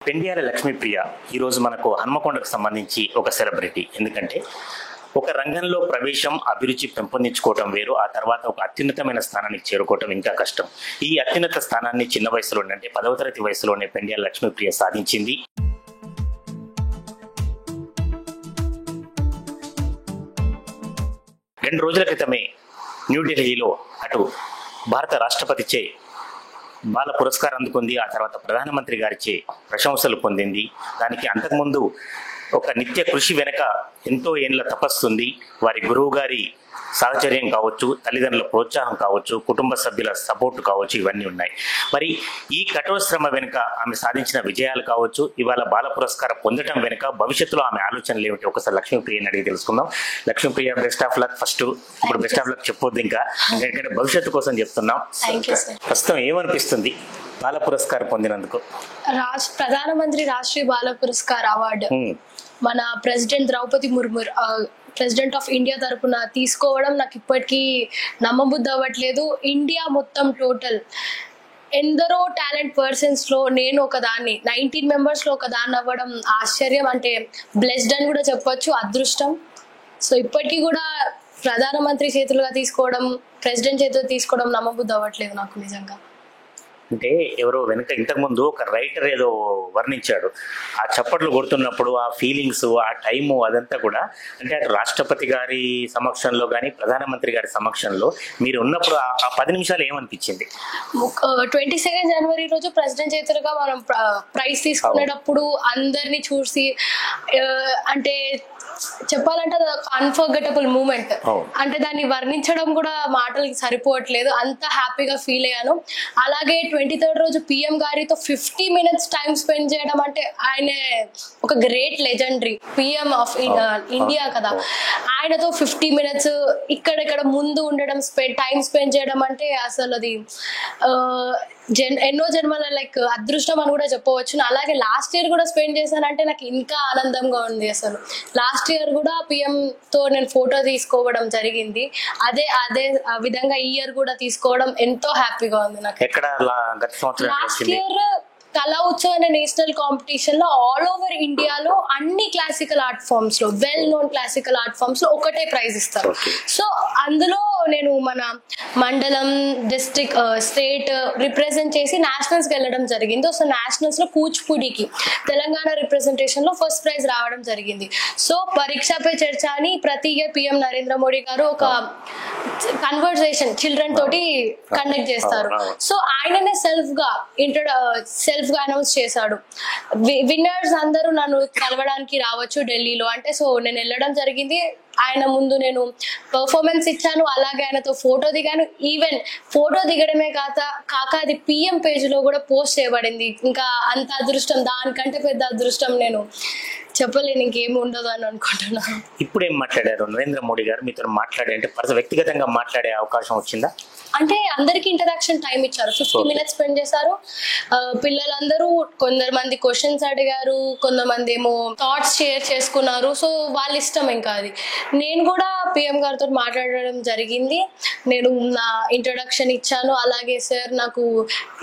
పెండియాల లక్ష్మీప్రియ ఈరోజు మనకు హన్మకొండకు సంబంధించి ఒక సెలబ్రిటీ. ఎందుకంటే ఒక రంగంలో ప్రవేశం, అభిరుచి పెంపొందించుకోవటం వేరు, ఆ తర్వాత ఒక అత్యున్నతమైన స్థానానికి చేరుకోవటం ఇంకా కష్టం. ఈ అత్యున్నత స్థానాన్ని చిన్న వయసులోనే, అంటే 10వ తరగతి వయసులోనే పెండియాల లక్ష్మీప్రియ సాధించింది. రెండు రోజుల క్రితమే న్యూఢిల్లీలో అటు భారత రాష్ట్రపతిచే బాల పురస్కారం అందుకుంది. ఆ తర్వాత ప్రధానమంత్రి గారిచే ప్రశంసలు పొందింది. దానికి అంతకుముందు ఒక నిత్య కృషి వెనక ఎంతో ఏళ్ళ తపస్సుంది. వారి గురువు గారి సాహచర్యం కావచ్చు, తల్లిదండ్రుల ప్రోత్సాహం కావచ్చు, కుటుంబ సభ్యుల సపోర్ట్ కావచ్చు, ఇవన్నీ ఉన్నాయి. మరి ఈ కఠోర శ్రమ వెనుక ఆమె సాధించిన విజయాలు కావచ్చు, ఇవాళ బాల పురస్కారం పొందడం వెనుక భవిష్యత్తులో ఆమె ఆలోచనలు ఏమిటి ఒకసారి లక్ష్మీప్రియని అడిగి తెలుసుకుందాం. Lakshmipriya, best of luck. First ఇప్పుడు బెస్ట్ ఆఫ్ లక్ చెప్పొద్దు, ఇంకా ఎందుకంటే భవిష్యత్తు కోసం చెప్తున్నాం. ప్రస్తుతం ఏమనిపిస్తుంది బాల పురస్కారం పొందినందుకు? ప్రధానమంత్రి రాష్ట్రీయ బాల పురస్కార్ అవార్డు మన president Droupadi Murmu, president of India తరపున తీసుకోవడం నాకు ఇప్పటికీ నమ్మబుద్ధి అవ్వట్లేదు. ఇండియా మొత్తం టోటల్ ఎందరో టాలెంట్ పర్సన్స్ లో నేను ఒకదాన్ని, 19 members లో ఒకదాన్ని అవ్వడం ఆశ్చర్యం, అంటే బ్లెస్డ్ అని కూడా చెప్పొచ్చు, అదృష్టం. సో ఇప్పటికీ కూడా ప్రధానమంత్రి చేతులుగా తీసుకోవడం, ప్రెసిడెంట్ చేతులు తీసుకోవడం నమ్మబుద్ధి అవ్వట్లేదు నాకు నిజంగా. అంటే ఎవరో వెనక ఇంతకుముందు ఒక రైటర్ ఏదో వర్ణించాడు, ఆ చప్పట్లు కొడుతున్నప్పుడు ఆ ఫీలింగ్స్, ఆ టైము, అదంతా కూడా అంటే అటు రాష్ట్రపతి గారి సమక్షంలో కానీ ప్రధానమంత్రి గారి సమక్షంలో మీరు ఉన్నప్పుడు ఆ 10 నిమిషాలు ఏమనిపించింది? 22 జనవరి రోజు ప్రెసిడెంట్ చేతులుగా మనం ప్రైజ్ తీసుకునేటప్పుడు అందరినీ చూసి, అంటే చెప్పాలంటే అది ఒక అన్ఫర్గెటబుల్ మూమెంట్. అంటే దాన్ని వర్ణించడం కూడా మాటలకి సరిపోవట్లేదు, అంత హ్యాపీగా ఫీల్ అయ్యాను. అలాగే 23rd రోజు పిఎం గారితో 50 minutes టైం స్పెండ్ చేయడం అంటే ఆయన ఒక great legendary PM of India కదా, ఆయనతో 50 minutes ఇక్కడెక్కడ ముందు ఉండడం, టైం స్పెండ్ చేయడం అంటే అసలు అది ఎన్నో జన్మల లైక్ అదృష్టం అని కూడా చెప్పవచ్చు. అలాగే లాస్ట్ ఇయర్ కూడా స్పెండ్ చేశానంటే నాకు ఇంకా ఆనందంగా ఉంది. అసలు లాస్ట్ ఇయర్ కూడా పిఎం తో నేను ఫోటో తీసుకోవడం జరిగింది. అదే విధంగా ఈ ఇయర్ కూడా తీసుకోవడం ఎంతో హ్యాపీగా ఉంది నాకు. లాస్ట్ ఇయర్ కళా ఉత్సవ్ అనే నేషనల్ కాంపిటీషన్ లో ఆల్ ఓవర్ ఇండియాలో అన్ని క్లాసికల్ ఆర్ట్ ఫార్మ్స్ లో, well known classical art forms లో ఒకటే ప్రైజ్ ఇస్తారు. సో అందులో నేను మన మండలం, డిస్ట్రిక్ట్, స్టేట్ రిప్రజెంట్ చేసి నేషనల్స్ కి వెళ్ళడం జరిగింది. సో నేషనల్స్ లో కూచిపూడికి తెలంగాణ రిప్రజెంటేషన్ లో ఫస్ట్ ప్రైజ్ రావడం జరిగింది. సో పరీక్ష పే చర్చ అని ప్రతి ఇయర్ పిఎం నరేంద్ర మోడీ గారు ఒక కన్వర్సేషన్ చిల్డ్రన్ తోటి కండక్ట్ చేస్తారు. సో ఆయననే సెల్ఫ్ గా అనౌన్స్ చేశాడు, విన్నర్స్ అందరూ నన్ను కలవడానికి రావచ్చు ఢిల్లీలో అంటే. సో నేను వెళ్ళడం జరిగింది. ఆయన ముందు నేను పర్ఫార్మెన్స్ ఇచ్చాను, అలాగే ఆయనతో ఫోటో దిగాను. ఈవెన్ ఫోటో దిగడమే కాక అది పిఎం పేజ్ లో కూడా పోస్ట్ చేయబడింది. ఇంకా అంత అదృష్టం, దానికంటే పెద్ద అదృష్టం నేను చెప్పలేను, ఇంకేమి ఉండదు అని అనుకుంటున్నాను. ఇప్పుడు ఏం మాట్లాడారు నరేంద్ర మోడీ గారు మీతో? మాట్లాడే అంటే వ్యక్తిగతంగా మాట్లాడే అవకాశం వచ్చిందా? అంటే అందరికి ఇంటరాక్షన్ టైం ఇచ్చారు, 50 minutes స్పెండ్ చేశారు. పిల్లలందరూ కొంతమంది క్వశ్చన్స్ అడిగారు, కొంతమంది ఏమో థాట్స్ షేర్ చేసుకున్నారు. సో వాళ్ళ ఇష్టం ఇంకా అది. నేను కూడా పిఎం గారితో మాట్లాడడం జరిగింది. నేను నా ఇంట్రొడక్షన్ ఇచ్చాను. అలాగే సార్, నాకు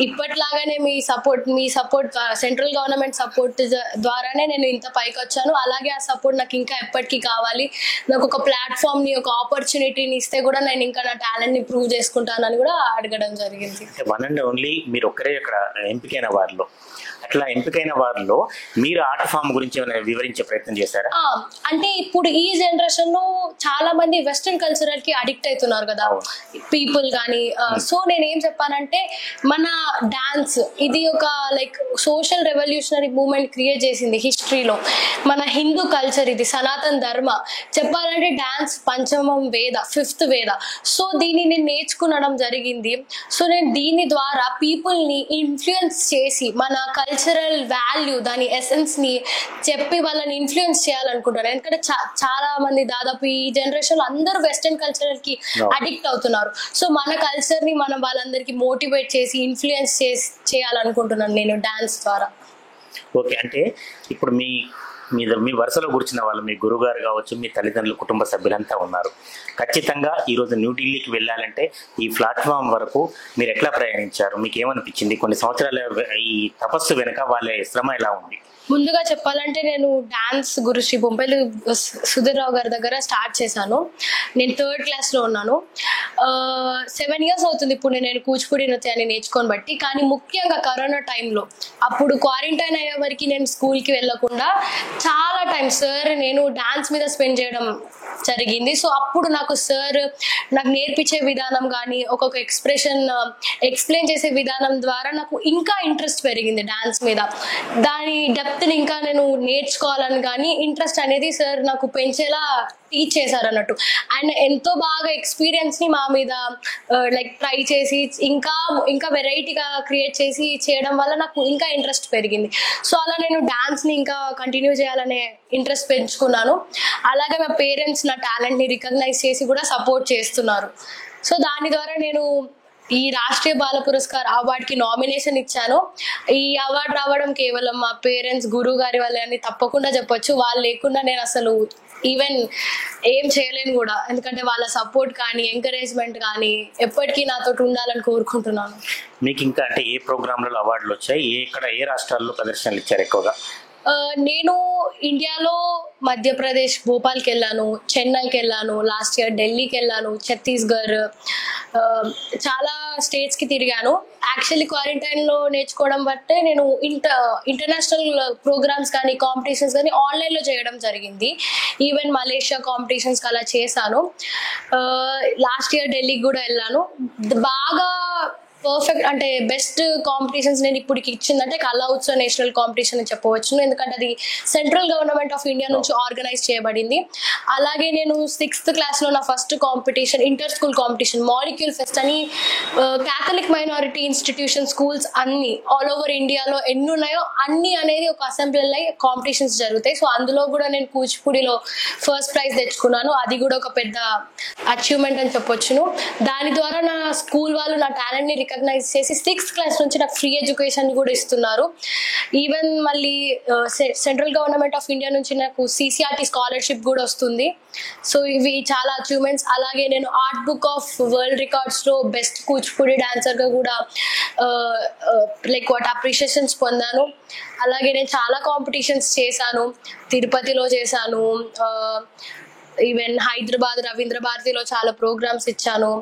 ఇప్పట్లాగానే మీ సపోర్ట్ సెంట్రల్ గవర్నమెంట్ సపోర్ట్ ద్వారానే నేను ఇంత పైకి వచ్చాను. అలాగే ఆ సపోర్ట్ నాకు ఇంకా ఎప్పటికీ కావాలి. నాకు ఒక ప్లాట్ఫామ్ ని, ఒక ఆపర్చునిటీని ఇస్తే కూడా నేను ఇంకా నా టాలెంట్ ని ప్రూవ్ చేసుకుంటాను అని కూడా అడగడం జరిగింది. వన్ అండ్ ఓన్లీ మీరు ఒక్కరే అక్కడ ఎంపికైన వారిలో, అట్లా ఎంపికైన వారిలో మీరు ఆర్ట్ ఫామ్ గురించి వివరించే ప్రయత్నం చేశారా? అంటే ఇప్పుడు ఈ జనరేషన్ లో చాలా మంది వెస్టర్న్ కల్చరల్ కి అడిక్ట్ అవుతున్నారు కదా పీపుల్ గానీ. సో నేను ఏం చెప్పానంటే, మన డాన్స్ ఇది ఒక like social revolutionary movement create చేసింది హిస్టరీలో. మన హిందూ కల్చర్ ఇది, సనాతన ధర్మ. చెప్పాలంటే డాన్స్ పంచమం వేద, 5th వేద. సో దీన్ని నేను నేర్చుకునడం జరిగింది. సో నేను దీని ద్వారా పీపుల్ ని ఇన్ఫ్లుయెన్స్ చేసి మన కల్చరల్ వాల్యూ, దాని ఎసెన్స్ ని చెప్పి వాళ్ళని ఇన్ఫ్లుయెన్స్ చేయాలనుకుంటారు. ఎందుకంటే చాలా మంది దాదాపు ఈ జనరేషన్ లో అందరూ వెస్టర్న్ కల్చరల్ కి అడిక్ట్ అవుతున్నారు. సో మన కల్చర్ ని మనం వాళ్ళందరికీ మోటివేట్ చేసి ఇన్ఫ్లుయెన్స్ చేయాలనుకుంటున్నాను నేను డాన్స్ ద్వారా. ఓకే, అంటే ఇప్పుడు మీ వరుసలో కూర్చున్న వాళ్ళు, మీ గురుగారు కావచ్చు, మీ తల్లిదండ్రులు, కుటుంబ సభ్యులంతా ఉన్నారు. ఖచ్చితంగా ఈరోజు న్యూఢిల్లీకి వెళ్ళాలంటే ఈ ప్లాట్ఫామ్ వరకు మీరు ఎట్లా ప్రయాణించారు? మీకు ఏమనిపించింది? కొన్ని సంవత్సరాల ఈ తపస్సు వెనుక వాళ్ళ శ్రమ ఎలా ఉంది? ముందుగా చెప్పాలంటే నేను డాన్స్ గురు శ్రీ బొంపేలు సుధీర్ రావు గారి దగ్గర స్టార్ట్ చేశాను. నేను 3rd క్లాస్లో ఉన్నాను. 7 years అవుతుంది ఇప్పుడు నేను కూచిపూడి నృత్యాన్ని నేర్చుకొని బట్టి. కానీ ముఖ్యంగా కరోనా టైంలో అప్పుడు క్వారంటైన్ అయ్యే వరకు నేను స్కూల్కి వెళ్ళకుండా చాలా టైం సార్ నేను డాన్స్ మీద స్పెండ్ చేయడం జరిగింది. సో అప్పుడు నాకు సార్ నాకు నేర్పించే విధానం కానీ ఒక్కొక్క ఎక్స్ప్లెయిన్ చేసే విధానం ద్వారా నాకు ఇంకా ఇంట్రెస్ట్ పెరిగింది డాన్స్ మీద. దాని డెప్త్ని ఇంకా నేను నేర్చుకోవాలని కానీ ఇంట్రెస్ట్ అనేది సార్ నాకు పెంచేలా టీచ్ చేశారు అన్నట్టు. అండ్ ఎంతో బాగా ఎక్స్పీరియన్స్ని మా మీద లైక్ ట్రై చేసి ఇంకా వెరైటీగా క్రియేట్ చేసి చేయడం వల్ల నాకు ఇంకా ఇంట్రెస్ట్ పెరిగింది. సో అలా నేను డాన్స్ని ఇంకా కంటిన్యూ చేయాలనే ఇంట్రెస్ట్ పెంచుకున్నాను. అలాగే మా పేరెంట్స్ నా టాలెంట్ని రికగ్నైజ్ చేసి కూడా సపోర్ట్ చేస్తున్నారు. సో దాని ద్వారా నేను ఈ రాష్ట్రీయ బాల పురస్కార్ అవార్డుకి నామినేషన్ ఇచ్చాను. ఈ అవార్డు రావడం కేవలం మా పేరెంట్స్, గురువు గారి వల్ల అని తప్పకుండా చెప్పొచ్చు. వాళ్ళు లేకుండా నేను అసలు ఈవెన్ ఏం చేయలేను కూడా. ఎందుకంటే వాళ్ళ సపోర్ట్ కానీ ఎంకరేజ్మెంట్ కానీ ఎప్పటికీ నాతో ఉండాలని కోరుకుంటున్నాను. మీకు ఇంకా అంటే ఏ ప్రోగ్రాంలలో అవార్డులు వచ్చాయి? ఏ రాష్ట్రాల్లో ప్రదర్శనలు ఇచ్చారు ఎక్కువగా? నేను ఇండియాలో మధ్యప్రదేశ్ భోపాల్కి వెళ్ళాను, చెన్నైకి వెళ్ళాను, లాస్ట్ ఇయర్ ఢిల్లీకి వెళ్ళాను, ఛత్తీస్గఢ్, చాలా స్టేట్స్కి తిరిగాను. యాక్చువల్లీ క్వారంటైన్లో నేర్చుకోవడం బట్టే నేను ఇంటర్నేషనల్ ప్రోగ్రామ్స్ కానీ కాంపిటీషన్స్ కానీ ఆన్లైన్లో చేయడం జరిగింది. ఈవెన్ మలేషియా కాంపిటీషన్స్కి అలా చేశాను. లాస్ట్ ఇయర్ ఢిల్లీకి కూడా వెళ్ళాను. బాగా పర్ఫెక్ట్ అంటే బెస్ట్ కాంపిటీషన్స్ నేను ఇప్పటికి ఇచ్చిందంటే కళా ఉత్సవ్ నేషనల్ కాంపిటీషన్ అని చెప్పవచ్చు. ఎందుకంటే అది సెంట్రల్ గవర్నమెంట్ ఆఫ్ ఇండియా నుంచి ఆర్గనైజ్ చేయబడింది. అలాగే నేను 6th క్లాస్లో నా first competition inter school competition molecule pest అని క్యాథలిక్ మైనారిటీ ఇన్స్టిట్యూషన్ స్కూల్స్ అన్ని ఆల్ ఓవర్ ఇండియాలో ఎన్ని ఉన్నాయో అన్ని అనేది ఒక అసెంబ్లీలో కాంపిటీషన్స్ జరుగుతాయి. సో అందులో కూడా నేను కూచిపూడిలో ఫస్ట్ ప్రైజ్ తెచ్చుకున్నాను. అది కూడా ఒక పెద్ద అచీవ్మెంట్ అని చెప్పొచ్చును. దాని ద్వారా నా స్కూల్ వాళ్ళు నా టాలెంట్ని రికగ్నైజ్ చేసి 6th క్లాస్ నుంచి నాకు ఫ్రీ ఎడ్యుకేషన్ కూడా ఇస్తున్నారు. ఈవెన్ మళ్ళీ సెంట్రల్ గవర్నమెంట్ ఆఫ్ ఇండియా నుంచి నాకు CCRT స్కాలర్షిప్ కూడా వస్తుంది. సో ఇవి చాలా అచీవ్మెంట్స్. అలాగే నేను ఆర్ట్ బుక్ ఆఫ్ వరల్డ్ రికార్డ్స్లో బెస్ట్ కూచిపూడి డాన్సర్గా కూడా లైక్ వాట్ అప్రిషియేషన్స్ పొందాను. అలాగే నేను చాలా కాంపిటీషన్స్ చేశాను. తిరుపతిలో చేశాను, ఈవెన్ హైదరాబాద్ రవీంద్ర భారతిలో చాలా ప్రోగ్రామ్స్ ఇచ్చాను,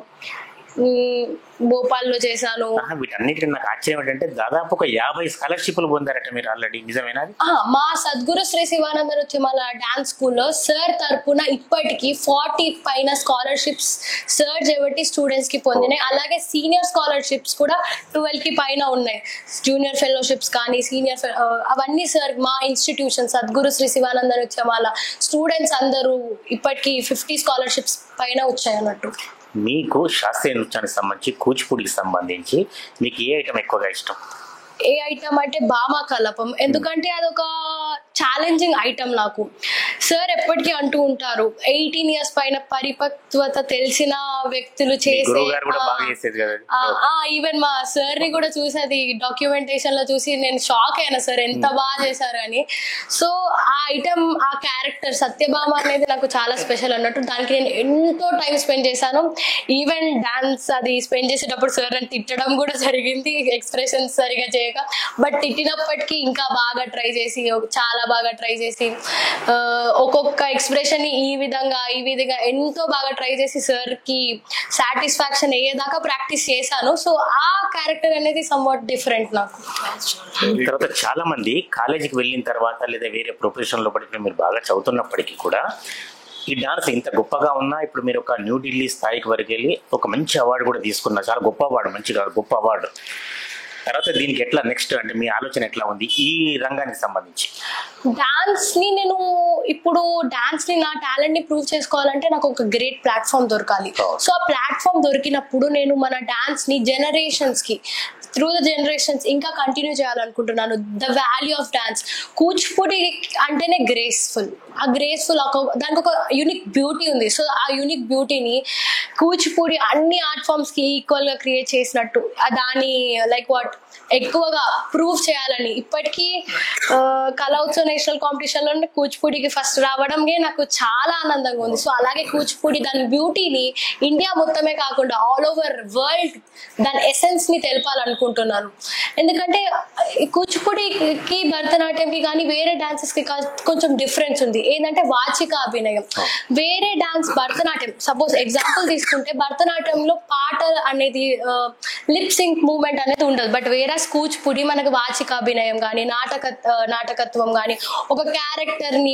భోపాల్లో చేశాను. వీటన్నిటి నాకు ఆశ్చర్యం ఏంటంటే దాదాపు ఒక 50 స్కాలర్షిప్లు పొందారట మీరు ఆల్రెడీ. నిజమేనా? మా సద్గురు శ్రీ శివానంద నృత్యమాల డాన్స్ స్కూల్లో సార్ తరపున ఇప్పటికీ 40 పైన స్కాలర్షిప్స్ సార్ చేయబట్టి స్టూడెంట్స్ కి పొందినాయి. అలాగే సీనియర్ స్కాలర్షిప్స్ కూడా 12 పైన ఉన్నాయి. జూనియర్ ఫెలోషిప్స్ కానీ సీనియర్ అవన్నీ సార్ మా ఇన్స్టిట్యూషన్ సద్గురు శ్రీ శివానంద నృత్యమాల స్టూడెంట్స్ అందరూ ఇప్పటికీ 50 స్కాలర్షిప్స్ పైన వచ్చాయి అన్నట్టు. మీకు శాస్త్రీయ నృత్యానికి సంబంధించి కూచిపూడికి సంబంధించి మీకు ఏ ఐటమ్ ఎక్కువగా ఇష్టం? ఏ ఐటమ్ అంటే భామా కలపం. ఎందుకంటే అదొక ఛాలెంజింగ్ ఐటమ్ నాకు. సార్ ఎప్పటికీ అంటూ ఉంటారు 18 years పైన పరిపక్వత తెలిసిన వ్యక్తులు చేసే. ఈవెన్ మా సార్ ని కూడా చూసి అది డాక్యుమెంటేషన్ లో చూసి నేను షాక్ అయినా సార్ ఎంత బాగా చేశారు అని. సో ఆ ఐటమ్ ఆ క్యారెక్టర్ సత్యభామ అనేది నాకు చాలా స్పెషల్ అన్నట్టు. దానికి నేను ఎంతో టైం స్పెండ్ చేశాను. ఈవెన్ డాన్స్ అది స్పెండ్ చేసేటప్పుడు సార్ అని తిట్టడం కూడా జరిగింది, ఎక్స్ప్రెషన్స్ సరిగా చేయక. బట్ తిట్టినప్పటికీ ఇంకా బాగా ట్రై చేసి చాలా బాగా ట్రై చేసి ఒక్కొక్క ఎక్స్ప్రెషన్ ని ఈ విధంగా ఎంతో బాగా ట్రై చేసి సార్ కి సాటిస్ఫాక్షన్ అయ్యేదాకా ప్రాక్టీస్ చేశాను. సో ఆ క్యారెక్టర్ అనేది సమ్వాట్ డిఫరెంట్ నాకు. తర్వాత చాలా మంది కాలేజీకి వెళ్ళిన తర్వాత లేదా వేరే ప్రొఫెషన్ లో పడి మీరు బాగా చదువుతున్నప్పటికీ కూడా ఈ డాన్స్ ఇంత గొప్పగా ఉన్నా ఇప్పుడు మీరు ఒక న్యూఢిల్లీ స్థాయికి వరకు వెళ్ళి ఒక మంచి అవార్డు కూడా తీసుకున్నారు. చాలా గొప్ప అవార్డు, మంచిగా గొప్ప అవార్డు. తర్వాత దీనికి ఎట్లా నెక్స్ట్ అంటే మీ ఆలోచన ఎట్లా ఉంది ఈ రంగానికి సంబంధించి? డాన్స్ ని నేను ఇప్పుడు డాన్స్ ని నా టాలెంట్ ని ప్రూవ్ చేసుకోవాలంటే నాకు ఒక గ్రేట్ ప్లాట్ఫామ్ దొరకాలి. సో ఆ ప్లాట్ఫామ్ దొరికినప్పుడు నేను మన డాన్స్ ని జనరేషన్స్ కి త్రూ ద జనరేషన్స్ ఇంకా కంటిన్యూ చేయాలనుకుంటున్నాను. The value of dance, Kuchipudi అంటేనే గ్రేస్ఫుల్. ఆ గ్రేస్ఫుల్ దానికి ఒక యూనిక్ బ్యూటీ ఉంది. సో ఆ యూనిక్ బ్యూటీని కూచిపూడి అన్ని ఆర్ట్ ఫామ్స్ కి ఈక్వల్ గా క్రియేట్ చేసినట్టు దాన్ని లైక్ వాట్ ఎక్కువగా ప్రూవ్ చేయాలని. ఇప్పటికీ కళా ఉత్సవ్ నేషనల్ కాంపిటీషన్ లో కూచిపూడికి ఫస్ట్ రావడమే నాకు చాలా ఆనందంగా ఉంది. సో అలాగే కూచిపూడి దాని బ్యూటీని ఇండియా మొత్తమే కాకుండా ఆల్ ఓవర్ వరల్డ్ దాని ఎసెన్స్ ని తెలపాలనుకుంటున్నాను. ఎందుకంటే కూచిపూడికి భరతనాట్యంకి కానీ వేరే డాన్సెస్ కి కొంచెం డిఫరెన్స్ ఉంది. ఏంటంటే వాచిక అభినయం. వేరే డాన్స్ భరతనాట్యం సపోజ్ ఎగ్జాంపుల్ తీసుకుంటే భరతనాట్యంలో పాట అనేది లిప్ సింక్ మూవ్మెంట్ అనేది ఉండదు. బట్ వేరే కూచిపూడి మనకు వాచిక అభినయం కానీ నాటకత్వం కానీ ఒక క్యారెక్టర్ ని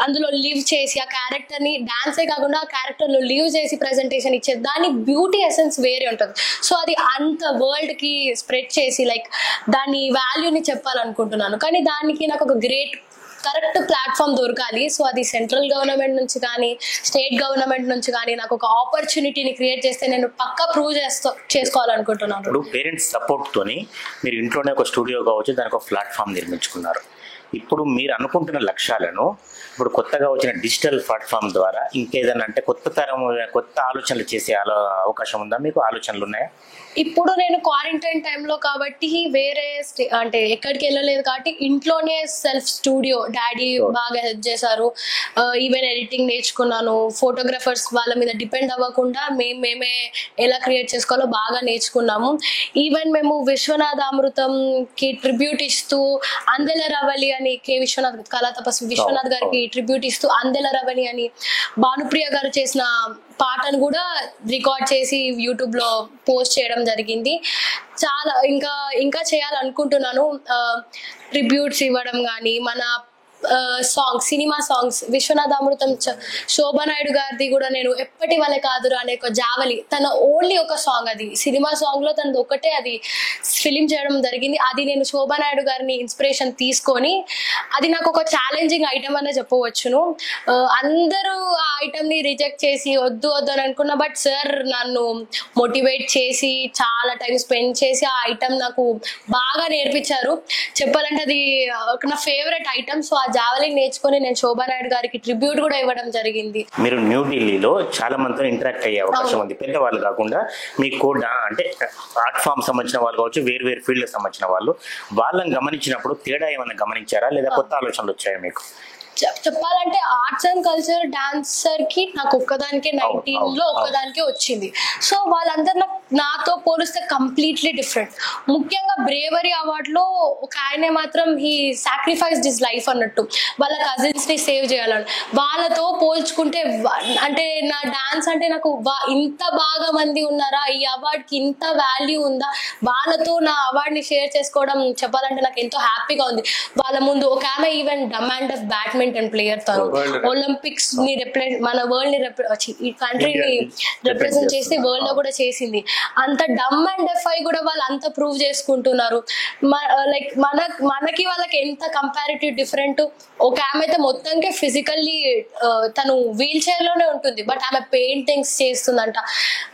అందులో లివ్ చేసి ఆ క్యారెక్టర్ ని డాన్సే కాకుండా ఆ క్యారెక్టర్ లో లివ్ చేసి ప్రెజెంటేషన్ ఇచ్చే దాని బ్యూటీ ఎసెన్స్ వేరే ఉంటుంది. సో అది అంత వరల్డ్ కి స్ప్రెడ్ చేసి లైక్ దాని వాల్యూని చెప్పాలనుకుంటున్నాను. కానీ దానికి నాకు ఒక కరెక్ట్ ప్లాట్ఫామ్ దొరకాలి. సో అది సెంట్రల్ గవర్నమెంట్ నుంచి కానీ స్టేట్ గవర్నమెంట్ నుంచి కానీ నాకు ఒక ఆపర్చునిటీని క్రియేట్ చేస్తే నేను పక్కా ప్రూవ్ చేసుకోవాలనుకుంటున్నాను. ఇప్పుడు పేరెంట్స్ సపోర్ట్ తోని మీరు ఇంట్లోనే ఒక స్టూడియో కావచ్చు, దానికి ఒక ప్లాట్ఫామ్ నిర్మించుకున్నారు. ఇప్పుడు మీరు అనుకుంటున్న లక్ష్యాలను ఇప్పుడు కొత్తగా వచ్చిన డిజిటల్ ప్లాట్ఫామ్ ద్వారా ఇంకేదన్నా అంటే కొత్త ఆలోచనలు చేసే అవకాశం ఉందా? మీకు ఆలోచనలు ఉన్నాయా? ఇప్పుడు నేను క్వారంటైన్ టైంలో కాబట్టి వేరే అంటే ఎక్కడికి వెళ్ళలేదు కాబట్టి ఇంట్లోనే సెల్ఫ్ స్టూడియో డాడీ బాగా హెల్ప్ చేశారు. ఈవెన్ ఎడిటింగ్ నేర్చుకున్నాను. ఫోటోగ్రాఫర్స్ వాళ్ళ మీద డిపెండ్ అవ్వకుండా మేమే ఎలా క్రియేట్ చేసుకోవాలో బాగా నేర్చుకున్నాము. ఈవెన్ మేము విశ్వనాథ అమృతం కి ట్రిబ్యూట్ ఇస్తూ అందెల రవలి అని విశ్వనాథ్ కళా తపస్వి విశ్వనాథ్ గారికి ట్రిబ్యూట్ ఇస్తూ అందెల రవలి అని భానుప్రియ గారు చేసిన పాటను కూడా రికార్డ్ చేసి యూట్యూబ్ లో పోస్ట్ చేయడం జరిగింది. చాలా ఇంకా చేయాలనుకుంటున్నాను. ట్రిబ్యూట్స్ ఇవ్వడం కానీ మన సినిమా సాంగ్స్ విశ్వనాథ అమృతం శోభానాయుడు గారిది కూడా నేను ఎప్పటి వల్ల కాదురా అనే ఒక జావలి తన ఓన్లీ ఒక సాంగ్, అది సినిమా సాంగ్ లో తనది ఒకటే అది ఫిలిం చేయడం జరిగింది. అది నేను శోభానాయుడు గారిని ఇన్స్పిరేషన్ తీసుకొని అది నాకు ఒక ఛాలెంజింగ్ ఐటమ్ అనే చెప్పవచ్చును. అందరూ ఆ ఐటమ్ ని రిజెక్ట్ చేసి వద్దు అని అనుకున్నా. బట్ సార్ నన్ను మోటివేట్ చేసి చాలా టైం స్పెండ్ చేసి ఆ ఐటమ్ నాకు బాగా నేర్పించారు. చెప్పాలంటే అది నా ఫేవరెట్ ఐటమ్. సో జావలింగ్ నేర్చుకొని నేను శోభానాయుడు గారికి ట్రిబ్యూట్ కూడా ఇవ్వడం జరిగింది. మీరు న్యూఢిల్లీలో చాలా మందితో ఇంటరాక్ట్ అయ్యే అవకాశం ఉంది. పెద్దవాళ్ళు కాకుండా మీకు కూడా అంటే ఆర్ట్ ఫామ్ సంబంధించిన వాళ్ళు కావచ్చు, వేరు ఫీల్డ్ సంబంధించిన వాళ్ళని గమనించినప్పుడు తేడా ఏమైనా గమనించారా లేదా కొత్త ఆలోచనలు వచ్చాయా మీకు? చెప్పాలంటే ఆర్ట్స్ అండ్ కల్చర్ డాన్సర్ కి నాకు ఒక్కదానికే 19 లో ఒక్కదానికే వచ్చింది. సో వాళ్ళందరూ నాతో పోలిస్తే కంప్లీట్లీ డిఫరెంట్. ముఖ్యంగా బ్రేవరీ అవార్డ్ లో ఒక ఆయనే మాత్రం హీ సాక్రిఫైస్డ్ హిస్ లైఫ్ అన్నట్టు వాళ్ళ కజిన్స్ ని సేవ్ చేయాలని. వాళ్ళతో పోల్చుకుంటే అంటే నా డాన్స్ అంటే నాకు ఇంత బాగా మంది ఉన్నారా, ఈ అవార్డ్ కి ఇంత వాల్యూ ఉందా, వాళ్ళతో నా అవార్డ్ ని షేర్ చేసుకోవడం చెప్పాలంటే నాకు ఎంతో హ్యాపీగా ఉంది. వాళ్ళ ముందు ఒక ఆమె even dumb and badminton player తను ఒలింపిక్స్ ని మన వరల్డ్ ని ఈ కంట్రీని రిప్రజెంట్ చేసి వరల్డ్ లో కూడా చేసింది. అంత డమ్ అండ్ డెఫ్ అయి కూడా వాళ్ళు అంత ప్రూవ్ చేసుకుంటున్నారు. లైక్ మనకి వాళ్ళకి ఎంత కంపారిటివ్ డిఫరెంట్. ఒక ఆమె అయితే మొత్తంగా ఫిజికల్లీ తను వీల్ చైర్ లోనే ఉంటుంది, బట్ ఆమె పెయింటింగ్స్ చేస్తుందంట.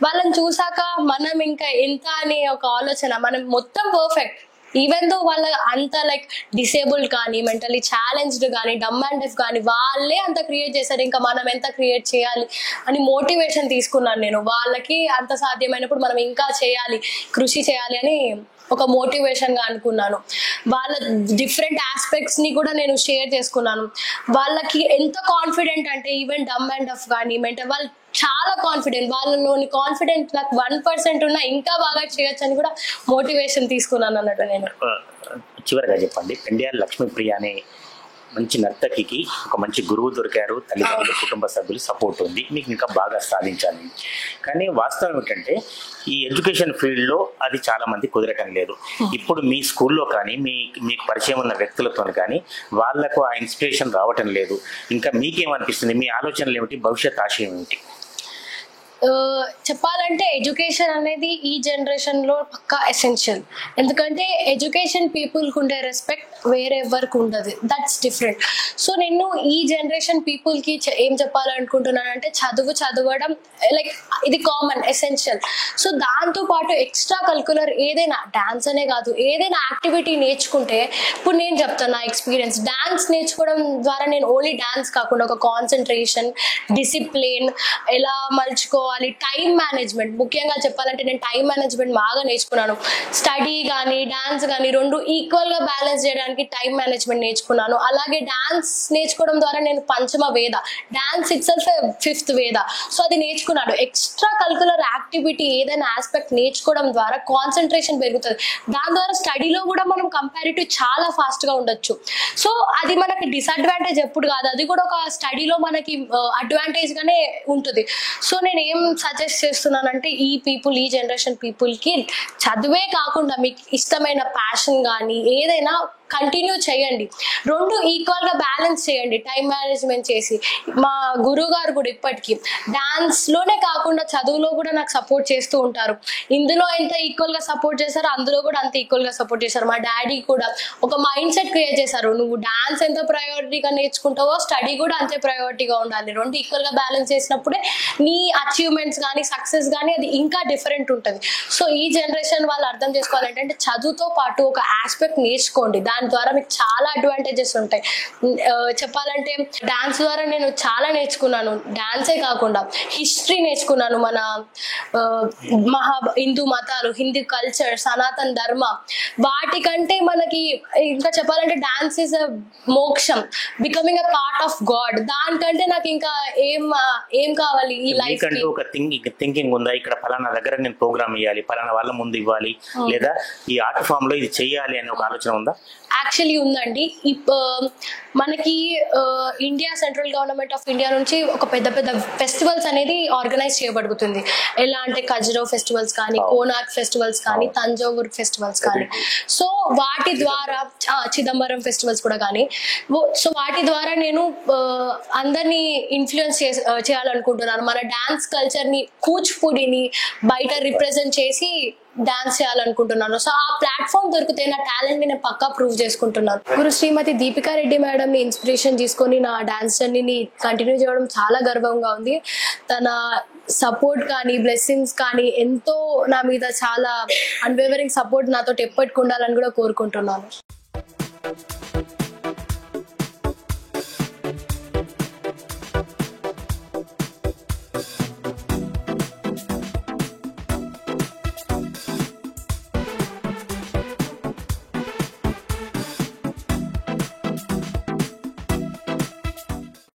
వాళ్ళని చూసాక మనం ఇంకా ఎంత అనే ఒక ఆలోచన, మనం మొత్తం పర్ఫెక్ట్ ఈవెన్ దో వాళ్ళ అంత లైక్ డిసేబుల్డ్ కానీ మెంటలీ ఛాలెంజ్డ్ కానీ డమ్ అండ్ డెఫ్ కానీ వాళ్ళే అంత క్రియేట్ చేశారు, ఇంకా మనం ఎంత క్రియేట్ చేయాలి అని మోటివేషన్ తీసుకున్నాను నేను. వాళ్ళకి అంత సాధ్యమైనప్పుడు మనం ఇంకా చేయాలి, కృషి చేయాలి అని ఒక మోటివేషన్ గా అనుకున్నాను. వాళ్ళ డిఫరెంట్ ఆస్పెక్ట్స్ ని కూడా నేను షేర్ చేసుకున్నాను. వాళ్ళకి ఎంత కాన్ఫిడెంట్ అంటే ఈవెన్ డమ్ అండ్ డఫ్ కానీ మెంటల్ వాళ్ళు చాలా కాన్ఫిడెంట్, వాళ్ళలోని కాన్ఫిడెంట్ నాకు 1% ఉన్నా ఇంకా బాగా చేయొచ్చు అని కూడా మోటివేషన్ తీసుకున్నాను అన్నట్టు నేను. చివరిగా చెప్పండి, పెండియాల లక్ష్మీప్రియ అనే మంచి నర్తకికి ఒక మంచి గురువు దొరికారు, తల్లిదండ్రులు కుటుంబ సభ్యులు సపోర్ట్ ఉంది, మీకు ఇంకా బాగా సాధించాలి. కానీ వాస్తవం ఏమిటంటే ఈ ఎడ్యుకేషన్ ఫీల్డ్లో అది చాలా మంది కుదరటం లేదు. ఇప్పుడు మీ స్కూల్లో కానీ మీకు పరిచయం ఉన్న వ్యక్తులతో కానీ వాళ్లకు ఆ ఇన్స్పిరేషన్ రావటం లేదు. ఇంకా మీకేమనిపిస్తుంది? మీ ఆలోచనలు ఏమిటి? భవిష్యత్ ఆశయం ఏమిటి? చెప్పాలంటే ఎడ్యుకేషన్ అనేది ఈ జనరేషన్లో పక్కా ఎసెన్షియల్. ఎందుకంటే ఎడ్యుకేషన్ పీపుల్కి ఉండే రెస్పెక్ట్ వేరే ఎవరికి ఉండదు, దట్స్ డిఫరెంట్. సో నేను ఈ జనరేషన్ పీపుల్కి ఏం చెప్పాలనుకుంటున్నానంటే చదవడం లైక్ ఇది కామన్ ఎసెన్షియల్. సో దాంతోపాటు ఎక్స్ట్రా కరిక్యులర్ ఏదైనా డాన్స్ అనే కాదు ఏదైనా యాక్టివిటీ నేర్చుకుంటే, ఇప్పుడు నేను చెప్తాను నా ఎక్స్పీరియన్స్. డాన్స్ నేర్చుకోవడం ద్వారా నేను ఓన్లీ డాన్స్ కాకుండా ఒక కాన్సన్ట్రేషన్, డిసిప్లిన్, ఎలా మలుచుకోవాలి, టైం మేనేజ్మెంట్, ముఖ్యంగా చెప్పాలంటే నేను టైం మేనేజ్మెంట్ బాగా నేర్చుకున్నాను. స్టడీ కానీ డాన్స్ కానీ రెండు ఈక్వల్గా బ్యాలెన్స్ చేయడానికి టైం మేనేజ్మెంట్ నేర్చుకున్నాను. అలాగే డాన్స్ నేర్చుకోవడం ద్వారా నేను పంచమ వేద, డాన్స్ ఇట్ సెల్ఫ్ ఫిఫ్త్ వేద, సో అది నేర్చుకున్నాను. ఎక్స్ట్రా కరిక్యులర్ యాక్టివిటీ ఏదైనా ఆస్పెక్ట్ నేర్చుకోవడం ద్వారా కాన్సన్ట్రేషన్ పెరుగుతుంది. దాని ద్వారా స్టడీలో కూడా మనం కంపారిటివ్ చాలా ఫాస్ట్గా ఉండొచ్చు. సో అది మనకి డిసడ్వాంటేజ్ ఎప్పుడు కాదు, అది కూడా ఒక స్టడీలో మనకి అడ్వాంటేజ్గానే ఉంటుంది. సో నేను ఏం సజెస్ట్ చేస్తున్నానంటే ఈ జనరేషన్ పీపుల్కి చదువే కాకుండా మీకు ఇష్టమైన ప్యాషన్ కానీ ఏదైనా కంటిన్యూ చేయండి, రెండు ఈక్వల్గా బ్యాలెన్స్ చేయండి టైం మేనేజ్మెంట్ చేసి. మా గురువు గారు కూడా ఇప్పటికీ డాన్స్లోనే కాకుండా చదువులో కూడా నాకు సపోర్ట్ చేస్తూ ఉంటారు. ఇందులో ఎంత ఈక్వల్గా సపోర్ట్ చేశారో అందులో కూడా అంత ఈక్వల్గా సపోర్ట్ చేశారు. మా డాడీ కూడా ఒక మైండ్ సెట్ క్రియేట్ చేశారు, నువ్వు డాన్స్ ఎంత ప్రయారిటీగా నేర్చుకుంటావో స్టడీ కూడా అంతే ప్రయారిటీగా ఉండాలి, రెండు ఈక్వల్గా బ్యాలెన్స్ చేసినప్పుడే నీ అచీవ్మెంట్స్ కానీ సక్సెస్ కానీ అది ఇంకా డిఫరెంట్ ఉంటుంది. సో ఈ జనరేషన్ వాళ్ళు అర్థం చేసుకోవాలంటే చదువుతో పాటు ఒక ఆస్పెక్ట్ నేర్చుకోండి, దాని ద్వారా మీకు చాలా అడ్వాంటేజెస్ ఉంటాయి. చెప్పాలంటే డాన్స్ ద్వారా నేను చాలా నేర్చుకున్నాను. డాన్సే కాకుండా హిస్టరీ నేర్చుకున్నాను, మన హిందూ మతాలు, హిందూ కల్చర్, సనాతన ధర్మ, వాటికంటే మనకి ఇంకా చెప్పాలంటే డాన్స్ ఈజ్ అ మోక్షం, becoming a part of God. దానికంటే నాకు ఇంకా ఏం కావాలి ఈ లైఫ్ కి? ఒక థింకింగ్ ఉందా, ఇక్కడ ఫలానా దగ్గర నేను ప్రోగ్రామ్ ఇవ్వాలి, ఫలానా వాళ్ళ ముందు ఇవ్వాలి, లేదా ఈ ఆర్ట్ ఫామ్ లో ఇది చెయ్యాలి అనే ఒక ఆలోచన ఉందా? యాక్చువల్లీ ఉందండి. మనకి India central government of India నుంచి ఒక పెద్ద ఫెస్టివల్స్ అనేది ఆర్గనైజ్ చేయబడుతుంది. ఎలా అంటే ఖజురాహో ఫెస్టివల్స్ కానీ, కోనార్క్ ఫెస్టివల్స్ కానీ, తంజావూర్ ఫెస్టివల్స్ కానీ. సో వాటి ద్వారా చిదంబరం ఫెస్టివల్స్ కూడా కానీ, సో వాటి ద్వారా నేను అందరినీ ఇన్ఫ్లుయెన్స్ చేయాలనుకుంటున్నాను. మన డాన్స్ కల్చర్ని, కూచిపూడిని బయట రిప్రజెంట్ చేసి డాన్స్ చేయాలనుకుంటున్నాను. సో ఆ ప్లాట్ఫామ్ దొరికితే నా టాలెంట్ ని నేను పక్కా ప్రూవ్ చేసుకుంటున్నాను. గురు శ్రీమతి దీపికా రెడ్డి మేడం ని ఇన్స్పిరేషన్ తీసుకొని నా డాన్స్ జర్నీని కంటిన్యూ చేయడం చాలా గర్వంగా ఉంది. తన సపోర్ట్ కానీ, బ్లెస్సింగ్స్ కానీ ఎంతో నా మీద చాలా అన్వేవరింగ్ సపోర్ట్ నాతో ఎప్పటికి ఉండాలని కూడా కోరుకుంటున్నాను.